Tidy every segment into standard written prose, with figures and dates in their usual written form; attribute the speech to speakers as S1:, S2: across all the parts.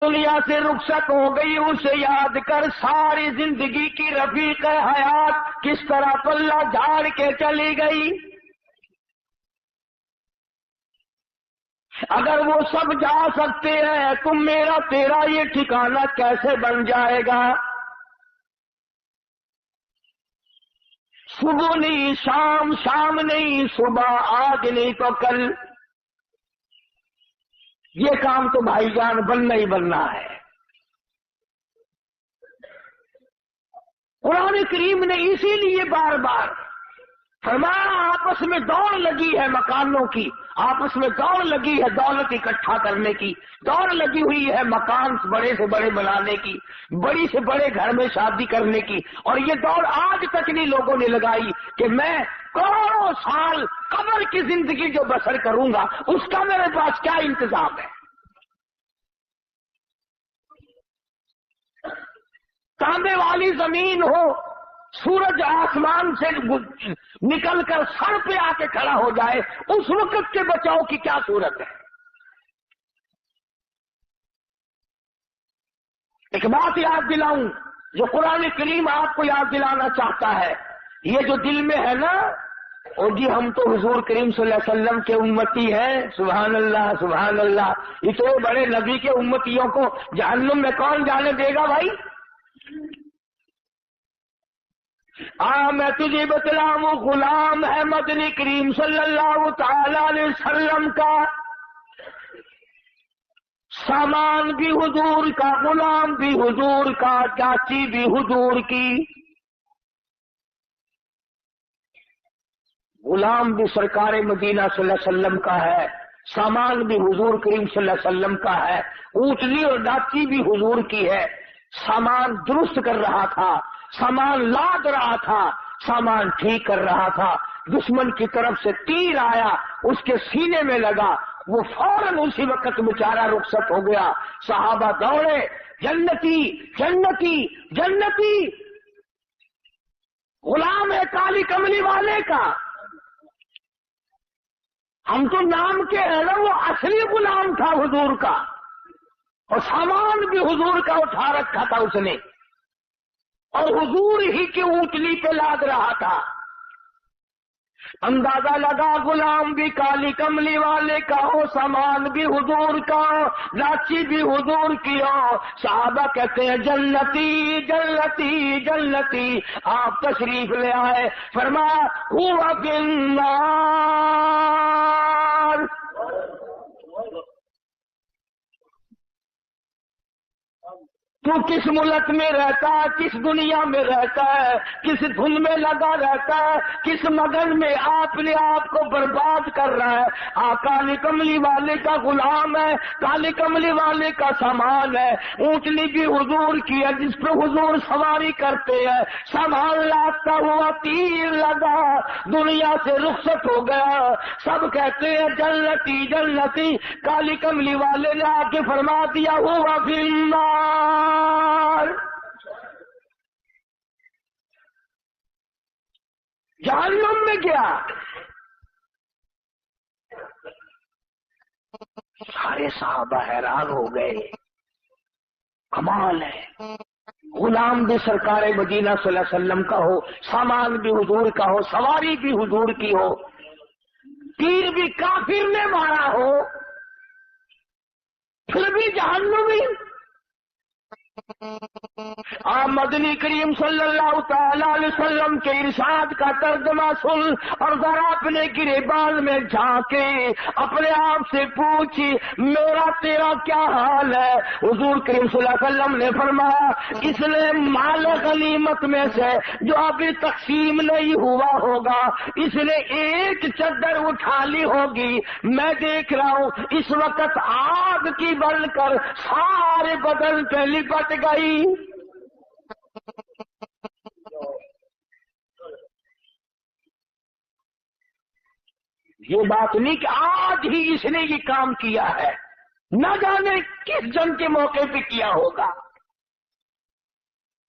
S1: دنیا سے رخصت ہو گئی اسے یاد کر، ساری زندگی کی رفیق حیات کس طرح پلہ جھاڑ کے چلی گئی۔ اگر وہ سب جا سکتے ہیں تو میرا تیرا یہ ٹھکانہ کیسے بن جائے گا؟ صبح نہیں شام، شام نہیں صبح، آج نہیں تو کل، یہ کام تو بھائی جان بننا ہی بننا ہے۔ قرآن کریم نے اسی لیے بار بار فرمایا آپس میں دوڑ لگی ہے مکانوں کی، آپس میں دوڑ لگی ہے دولت اکٹھا کرنے کی، دوڑ لگی ہوئی ہے مکان بڑے سے بڑے بنانے کی، بڑی سے بڑے گھر میں شادی کرنے کی، اور یہ دوڑ آج تک نہیں لوگوں نے لگائی کہ میں کروڑوں سال قبر کی زندگی جو بسر کروں گا اس کا میرے پاس کیا انتظام ہے۔ تانبے والی زمین ہو، سورج آسمان سے نکل کر سر پہ آ کے کھڑا ہو جائے، اس وقت کے بچاؤ کی کیا صورت ہے؟ ایک بات یاد دلاؤں جو قرآن کریم آپ کو یاد دلانا چاہتا ہے، یہ جو دل میں ہے نا، اور جی ہم تو حضور کریم صلی اللہ علیہ وسلم کے امتی ہیں، سبحان اللہ سبحان اللہ، اتنے بڑے نبی کے امتیوں کو جہنم میں کون جانے دے گا بھائی؟ میں تجھے بتلاؤں، غلام ہے مدنی کریم صلی اللہ تعالی علیہ وسلم کا، سامان بھی حضور کا، غلام بھی حضور کا، چاچی بھی حضور کی، غلام بھی سرکار مدینہ صلی اللہ علیہ وسلم کا ہے، سامان بھی حضور کریم صلی اللہ علیہ وسلم کا ہے، اونٹنی اور ڈاچی بھی حضور کی ہے۔ سامان درست کر رہا تھا، سامان لاد رہا تھا، سامان ٹھیک کر رہا تھا، دشمن کی طرف سے تیر آیا، اس کے سینے میں لگا، وہ فوراً اسی وقت بیچارہ رخصت ہو گیا۔ صحابہ دوڑے، جنتی جنتی جنتی، غلام ہے کالی کملی والے کا، ہم تو نام کے ہیں نا، وہ اصلی غلام تھا حضور کا، اور سامان بھی حضور کا اٹھا رکھا تھا اس نے، اور حضور ہی کی اونٹنی پہ لاد رہا تھا۔ اندازہ لگا غلام بھی کالی کملی والے کا ہو، سامان بھی حضور کا ہو، لاچی بھی حضور کی ہو۔ صحابہ کہتے ہیں جنتی جنتی جنتی، آپ تشریف لے آئے، فرمایا ہوا بالنار، تو کس ملک میں رہتا ہے، کس دنیا میں رہتا ہے، کس دھن میں لگا رہتا ہے، کس مگن میں اپنے آپ کو برباد کر رہا ہے۔ کالی کملی والے کا غلام ہے، کالی کملی والے کا سامان ہے، اونٹنی بھی حضور کی ہے جس پہ حضور سواری کرتے ہیں، سامان لاتا ہوا تیر لگا، دنیا سے رخصت ہو گیا۔ سب کہتے ہیں جنتی جنتی، کالی کملی والے نے آ کے فرما دیا ہوا فی النار، جہنم میں گیا۔ سارے صحابہ حیران ہو گئے، کمال ہے، غلام بھی سرکار مدینہ صلی اللہ علیہ وسلم کا ہو، سامان بھی حضور کا ہو، سواری بھی حضور کی ہو، تیر بھی کافر نے مارا ہو، پھر بھی جہنمی۔ مدنی کریم صلی اللہ تعالی علیہ وسلم کے ارشاد کا ترجمہ سن، اور ذرا اپنے گریبان میں جھانکے اپنے آپ سے پوچھی میرا تیرا کیا حال ہے؟ حضور کریم صلی اللہ علیہ وسلم نے فرمایا اس نے مال غنیمت میں سے جو ابھی تقسیم نہیں ہوا ہوگا، اس نے ایک چادر اٹھا لی ہوگی، میں دیکھ رہا ہوں اس وقت آگ کی بل کر سارے بدن پہ لپٹ گئی۔ یہ بات نہیں کہ آج ہی اس نے یہ کام کیا ہے، نہ جانے کس جنگ کے موقع پہ کیا ہوگا۔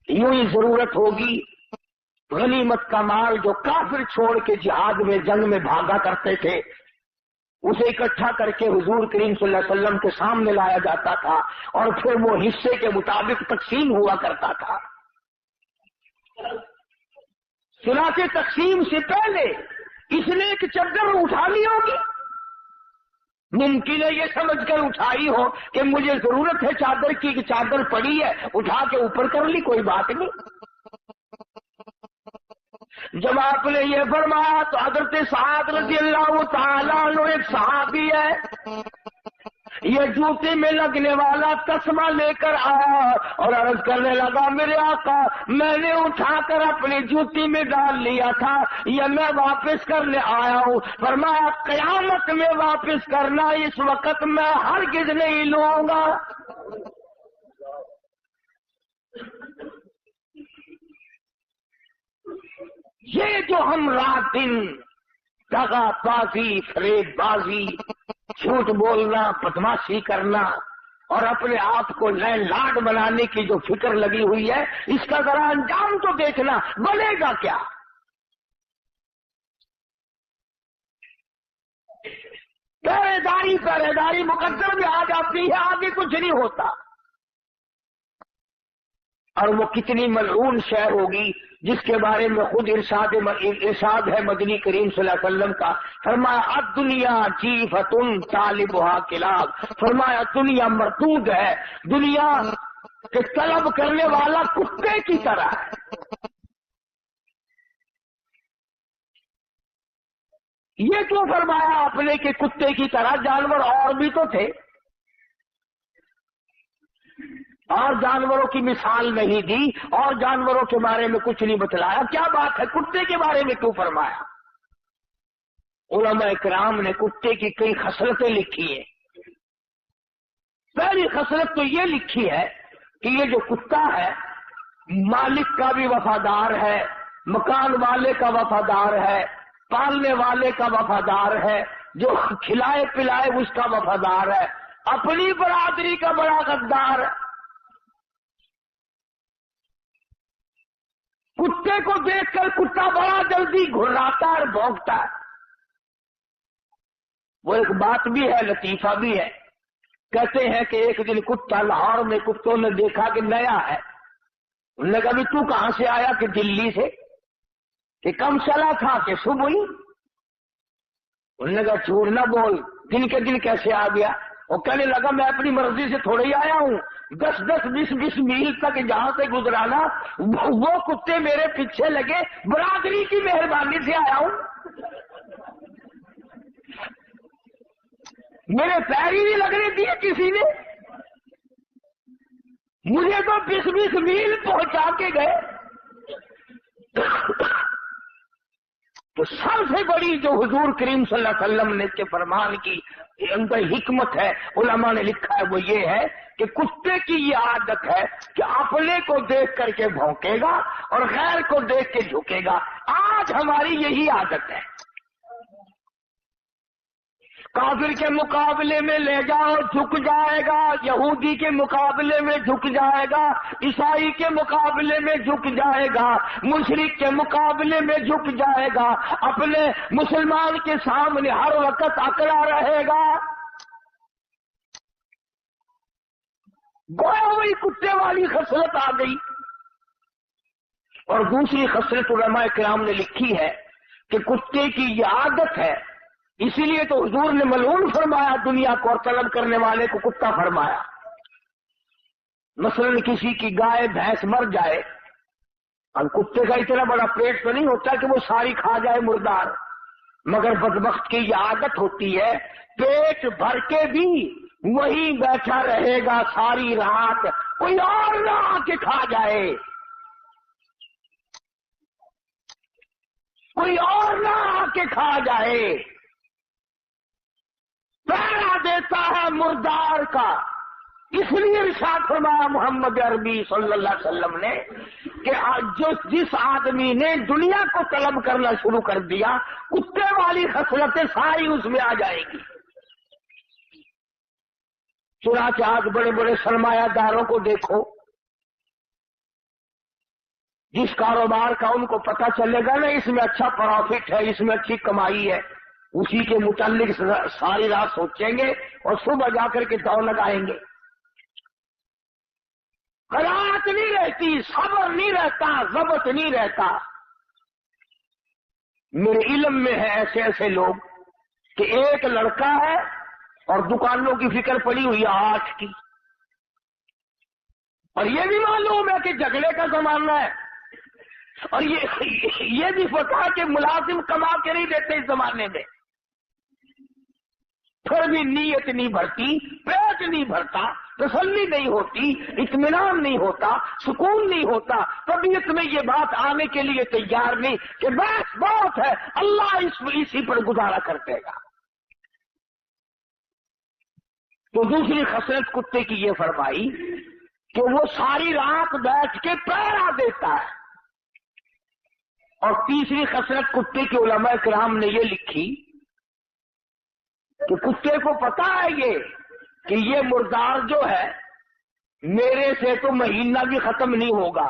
S1: یوں ہی ضرورت ہوگی غنیمت کا مال جو کافر چھوڑ کے جہاد میں جنگ میں بھاگا کرتے تھے، اسے اکٹھا کر کے حضور کریم صلی اللہ علیہ وسلم کے سامنے لایا جاتا تھا اور پھر وہ حصے کے مطابق تقسیم ہوا کرتا تھا۔ چنانچہ تقسیم سے پہلے اس نے ایک چادر اٹھا لی ہوگی، ممکن ہے یہ سمجھ کر اٹھائی ہو کہ مجھے ضرورت ہے چادر کی، کہ چادر پڑی ہے اٹھا کے اوپر کر لی، کوئی بات نہیں۔ جب آپ نے یہ فرمایا تو حضرت سعد رضی اللہ تعالیٰ عنہ ایک صحابی ہے، یہ جوتے میں لگنے والا تسمہ لے کر آیا اور عرض کرنے لگا میرے آقا میں نے اٹھا کر اپنی جوتی میں ڈال لیا تھا، یہ میں واپس کرنے آیا ہوں۔ فرمایا قیامت میں واپس کرنا، اس وقت میں ہرگز نہیں لوں گا۔ یہ جو ہم رات دن دغا بازی، فریب بازی، جھوٹ بولنا، بدماشی کرنا اور اپنے آپ کو نئے لاڈ بنانے کی جو فکر لگی ہوئی ہے، اس کا ذرا انجام تو دیکھنا، بنے گا کیا؟ پہرے داری مقدر میں آ جاتی ہے، آگے کچھ نہیں ہوتا۔ اور وہ کتنی ملعون شے ہوگی جس کے بارے میں خود ارشاد ہے مدنی کریم صلی اللہ علیہ وسلم کا، فرمایا الدنیا جیفتن طالبھا کلاب، فرمایا دنیا مردود ہے، دنیا کے طلب کرنے والا کتے کی طرح ہے۔ یہ کیوں فرمایا آپ نے کہ کتے کی طرح؟ جانور اور بھی تو تھے، اور جانوروں کی مثال نہیں دی اور جانوروں کے بارے میں کچھ نہیں بتلایا، کیا بات ہے کتے کے بارے میں کیوں فرمایا؟ علماء کرام نے کتے کی کئی خصلتیں لکھی ہیں۔ پہلی خصلت تو یہ لکھی ہے کہ یہ جو کتا ہے مالک کا بھی وفادار ہے، مکان والے کا وفادار ہے، پالنے والے کا وفادار ہے، جو کھلائے پلائے اس کا وفادار ہے، اپنی برادری کا بڑا غدار ہے۔ کتے کو دیکھ کر کتا بڑا جلدی گھراتا اور بھونکتا ہے۔ وہ ایک بات بھی ہے، لطیفہ بھی ہے، کہتے ہیں کہ ایک دن کتا لاہور میں کتوں نے دیکھا کہ نیا ہے، انہوں نے کہا بھی تو کہاں سے آیا؟ کہ دلی سے۔ کہ کم چلا تھا؟ کہ صبح ہی۔ انہوں نے کہا جھوٹ نہ بول، دن کے دن کیسے آ گیا؟ وہ کہنے لگا میں اپنی مرضی سے تھوڑے ہی آیا ہوں، 10-20 میل تک جہاں سے گزرانا وہ کتے میرے پیچھے لگے، برادری کی مہربانی سے آیا ہوں، میرے پیر ہی نہیں لگنے دیے کسی نے، مجھے تو 20 میل پہنچا کے گئے۔ تو سب سے بڑی جو حضور کریم صلی اللہ علیہ وسلم نے کے فرمان کی اندر حکمت ہے، علماء نے لکھا ہے، وہ یہ ہے کہ کتے کی یہ عادت ہے کہ اپنے کو دیکھ کر کے بھونکے گا اور غیر کو دیکھ کے جھکے گا۔ آج ہماری یہی عادت ہے، کافر کے مقابلے میں لے جاؤ جھک جائے گا، یہودی کے مقابلے میں جھک جائے گا، عیسائی کے مقابلے میں جھک جائے گا، مشرک کے مقابلے میں جھک جائے گا، اپنے مسلمان کے سامنے ہر وقت اکڑا رہے گا۔ گویا وہی کتے والی خصلت آ گئی۔ اور دوسری خصلت علماء کرام نے لکھی ہے کہ کتے کی یہ عادت ہے، اسی لیے تو حضور نے ملعون فرمایا دنیا کو اور طلب کرنے والے کو کتا فرمایا۔ مثلا کسی کی گائے بھینس مر جائے، اب کتے کا اتنا بڑا پیٹ تو نہیں ہوتا کہ وہ ساری کھا جائے مردار، مگر بدبخت کی یہ عادت ہوتی ہے پیٹ بھر کے بھی وہی بیٹھا رہے گا ساری رات، کوئی اور نہ آ کے کھا جائے، کوئی اور نہ آ کے کھا جائے، پہرا دیتا ہے مردار کا۔ اس لیے ارشاد فرمایا محمد عربی صلی اللہ علیہ وسلم نے کہ جس آدمی نے دنیا کو طلب کرنا شروع کر دیا، کتے والی خصلتیں ساری اس میں آ جائے گی۔ چنانچہ آج بڑے بڑے سرمایہ داروں کو دیکھو، جس کاروبار کا ان کو پتہ چلے گا نا اس میں اچھا پروفٹ ہے، اس میں اچھی کمائی ہے، اسی کے متعلق ساری رات سوچیں گے اور صبح جا کر کے دوڑ لگائیں گے. قناعت نہیں رہتی، صبر نہیں رہتا، ضبط نہیں رہتا. میرے علم میں ہے ایسے ایسے لوگ کہ ایک لڑکا ہے اور دکانوں کی فکر پڑی ہوئی ہے 8 کی، اور یہ بھی معلوم ہے کہ جھگڑے کا زمانہ ہے، اور یہ بھی پتا کہ ملازم کما کے نہیں دیتے اس زمانے میں، پھر بھی نیت نہیں بھرتی، پیٹ نہیں بھرتا، تسلی نہیں ہوتی، اطمینان نہیں ہوتا، سکون نہیں ہوتا، طبیعت میں یہ بات آنے کے لیے تیار نہیں کہ بس بہت ہے، اللہ اسی پر گزارا کر دے گا. تو دوسری خصلت کتے کی یہ فرمائی کہ وہ ساری رات بیٹھ کے پہرا دیتا ہے. اور تیسری خصلت کتے کے علماء کرام نے یہ لکھی کہ کتے کو پتا ہے کہ یہ مردار جو ہے میرے سے تو مہینہ بھی ختم نہیں ہوگا.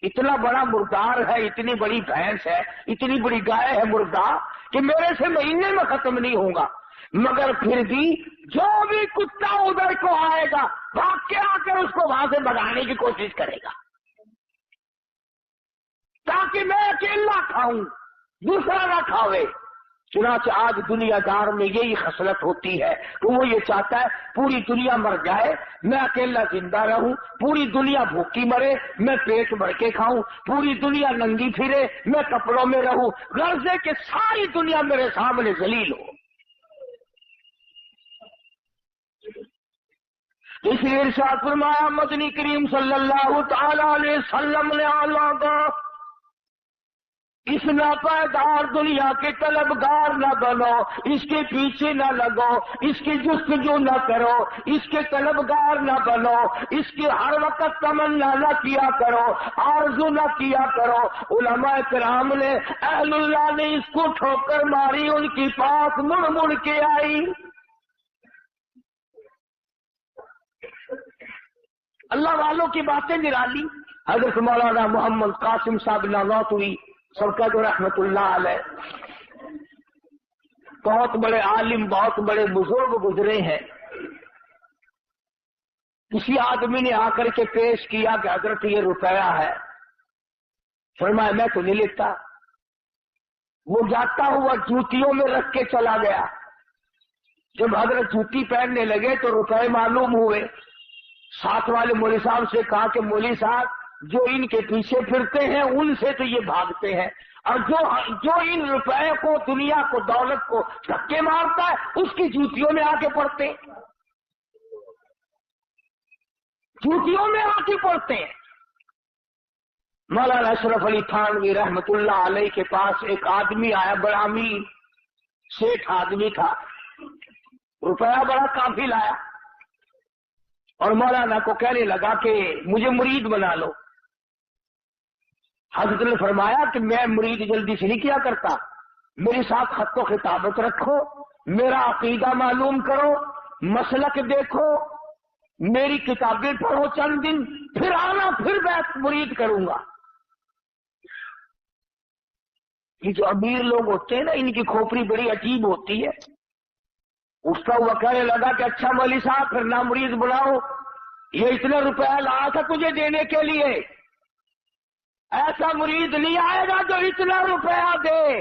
S1: اتنا بڑا مردار ہے، اتنی بڑی بھینس ہے، اتنی بڑی گائے ہے مردار کہ میرے سے مہینے میں ختم نہیں ہوگا. مگر پھر بھی جو بھی کتا ادھر کو آئے گا بھاگ کے آ کر اس کو وہاں سے بھگانے کی کوشش کرے گا تاکہ میں اکیلا کھاؤں، دوسرا نہ کھاوے. چنانچہ آج دنیا دار میں یہی خصلت ہوتی ہے کہ وہ یہ چاہتا ہے پوری دنیا مر جائے، میں اکیلا زندہ رہوں، پوری دنیا بھوکی مرے، میں پیٹ بھر کے کھاؤں، پوری دنیا ننگی پھرے، میں کپڑوں میں رہوں، غرض ہے کہ ساری دنیا میرے سامنے ذلیل ہو. اس لیے ارشاد فرمایا مدنی کریم صلی اللہ تعالی علیہ وسلم نے اعلیٰ اس ناپائیدار دنیا کے طلبگار نہ بنو، اس کے پیچھے نہ لگو، اس کی جستجو نہ کرو، اس کے طلبگار نہ بنو، اس کی ہر وقت تمنا نہ کیا کرو، آرزو نہ کیا کرو. علماء کرام نے اہل اللہ نے اس کو ٹھوکر ماری، ان کی پاس مڑ مڑ کے آئی. اللہ والوں کی باتیں نرالی. حضرت مولانا محمد قاسم صاحب نانوتوی سب کا جو رحمت اللہ علیہ بہت بڑے عالم، بہت بڑے بزرگ گزرے ہیں. کسی آدمی نے آ کر کے پیش کیا کہ حضرت یہ روپیہ ہے، فرمایا میں تو نہیں لیتا. وہ جاتا ہوا جوتیوں میں رکھ کے چلا گیا. جب حضرت جوتی پہننے لگے تو روپے معلوم ہوئے. ساتھ والے مولوی صاحب سے کہا کہ مولوی صاحب جو ان کے پیچھے پھرتے ہیں ان سے تو یہ بھاگتے ہیں، اور جو ان روپے کو، دنیا کو، دولت کو دھکے مارتا ہے اس کی جوتیوں میں آ کے پڑتے ہیں، جوتیوں میں آ کے پڑتے ہیں. مولانا اشرف علی تھانوی رحمت اللہ علیہ کے پاس ایک آدمی آیا، بڑا امیر شیخ آدمی تھا، روپیہ بڑا کافی لایا، اور مولانا کو کہنے لگا کہ مجھے مرید بنا لو. حضرت نے فرمایا کہ میں مرید جلدی سے نہیں کیا کرتا، میرے ساتھ خط و خطابت رکھو، میرا عقیدہ معلوم کرو، مسلک دیکھو، میری کتابیں پڑھو چند دن، پھر آنا، پھر میں مرید کروں گا. یہ جو امیر لوگ ہوتے ہیں نا، ان کی کھوپڑی بڑی عجیب ہوتی ہے. اس کا وہ کہنے لگا کہ اچھا مولوی صاحب پھر نہ مرید بلاؤ، یہ اتنے روپیہ لایا تھا تجھے دینے کے لیے، ایسا مرید نہیں آئے گا جو اتنا روپیہ دے،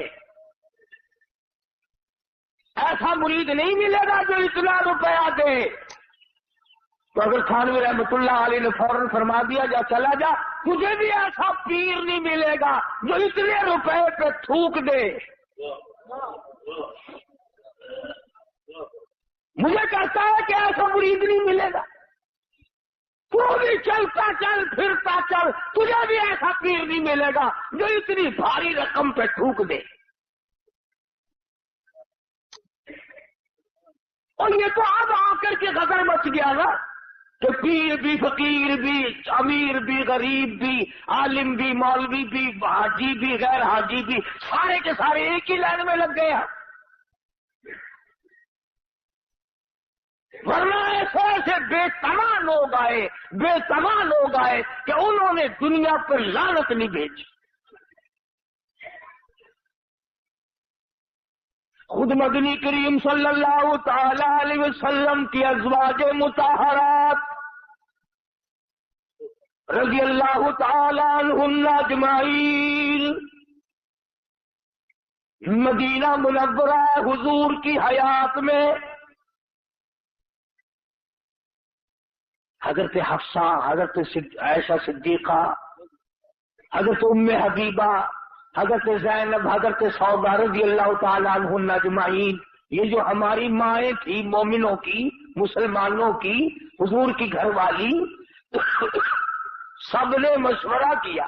S1: ایسا مرید نہیں ملے گا جو اتنا روپیہ دے. تو اگر تھانوی رحمت اللہ علیہ نے فوراً فرما دیا جا چلا جا، تجھے بھی ایسا پیر نہیں ملے گا جو اتنے روپے پہ تھوک دے. مجھے کہتا ہے کہ ایسا مرید نہیں ملے گا، تو بھی چلتا چل، پھرتا چل، تجھے بھی ایسا پیر نہیں ملے گا جو اتنی بھاری رقم پہ تھوک دے. اور یہ تو اب آ کر کے غدر مچ گیا نا کہ پیر بھی، فقیر بھی، امیر بھی، غریب بھی، عالم بھی، مولوی بھی، حاجی بھی، غیر حاجی بھی، سارے کے سارے ایک ہی لائن میں لگ گئے ہیں. ورنہ ایسے بے تمام لوگ آئے، بے تمام لوگ آئے کہ انہوں نے دنیا پر لعنت نہیں بھیجی. خود مدنی کریم صلی اللہ تعالی علیہ وسلم کی ازواج مطہرات رضی اللہ تعالی عنہن اجمعین مدینہ منورہ حضور کی حیات میں حضرت حفصہ، حضرت عائشہ صدیقہ، حضرت ام حبیبہ، حضرت زینب، حضرت سودا رضی اللہ تعالی عنہن اجمعین، یہ جو ہماری مائیں تھی مومنوں کی، مسلمانوں کی، حضور کی گھر والی، سب نے مشورہ کیا،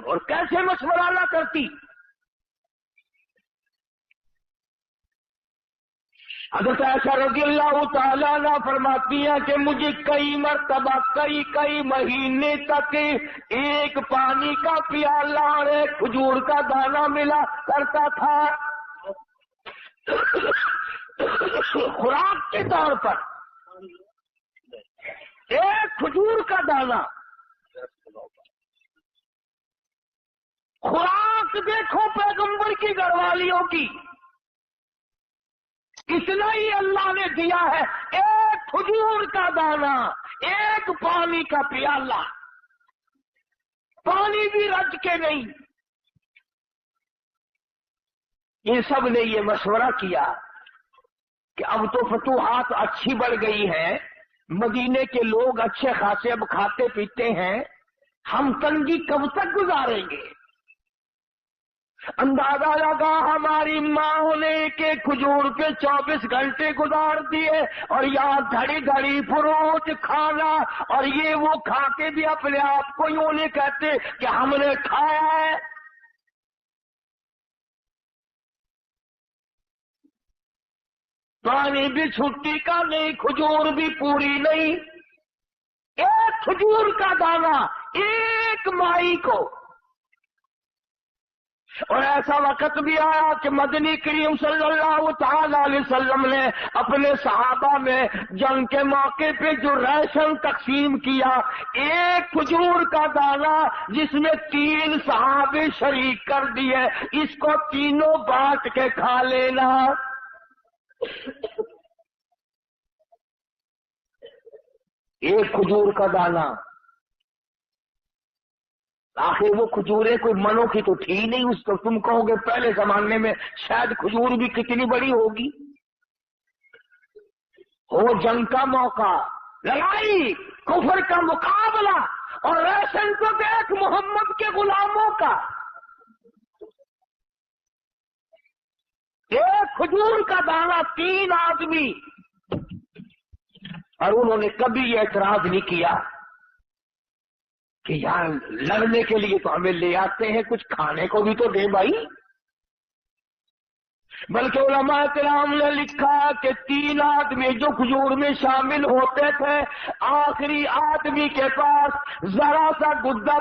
S1: اور کیسے مشورہ نہ کرتی؟ حضرت عائشہ رضی اللہ تعالیٰ عنہ فرماتی ہیں کہ مجھے کئی مرتبہ کئی مہینے تک ایک پانی کا پیالہ اور ایک کھجور کا دانہ ملا کرتا تھا خوراک کے طور پر، ایک کھجور کا دانہ۔ خوراک دیکھو پیغمبر کی گھر والیوں کی، اتنا ہی اللہ نے دیا ہے، ایک کھجور کا دانہ، ایک پانی کا پیالہ، پانی بھی رج کے نہیں۔ یہ سب نے یہ مشورہ کیا کہ اب تو فتوحات اچھی بڑھ گئی ہیں، مدینے کے لوگ اچھے خاصے اب کھاتے پیتے ہیں، ہم تنگی کب تک گزاریں گے؟ اندازہ لگا ہماری ماں نے کہ کھجور پہ 24 گھنٹے گزار دیے، اور یہاں گھڑی گھڑی فروٹ کھانا، اور یہ وہ کھا کے بھی اپنے آپ کو یوں نہیں کہتے کہ ہم نے کھایا ہے۔ پانی بھی چھٹی کا نہیں، کھجور بھی پوری نہیں، ایک کھجور کا دانہ ایک مائی کو۔ اور ایسا وقت بھی آیا کہ مدنی کریم صلی اللہ تعالی علیہ وسلم نے اپنے صحابہ میں جنگ کے موقع پہ جو راشن تقسیم کیا، ایک کھجور کا دانہ جس میں 3 صحابے شریک کر دیے، اس کو تینوں بانٹ کے کھا لینا۔ ایک کھجور کا دانہ، آخر وہ کھجوریں کوئی منوں کی تو تھی نہیں، اس کو تم کہو گے پہلے زمانے میں شاید کھجور بھی کتنی بڑی ہوگی۔ ہو جنگ کا موقع، لڑائی، کفر کا مقابلہ، اور راشن کو دیکھ محمد کے غلاموں کا، ایک کھجور کا دانہ 3 آدمی، اور انہوں نے کبھی یہ اعتراض نہیں کیا کہ یار لڑنے کے لیے تو ہمیں لے آتے ہیں، کچھ کھانے کو بھی تو دے بھائی۔ بلکہ علماء کرام نے لکھا کہ 3 آدمی جو کھجور میں شامل ہوتے تھے، آخری آدمی کے پاس ذرا سا گدا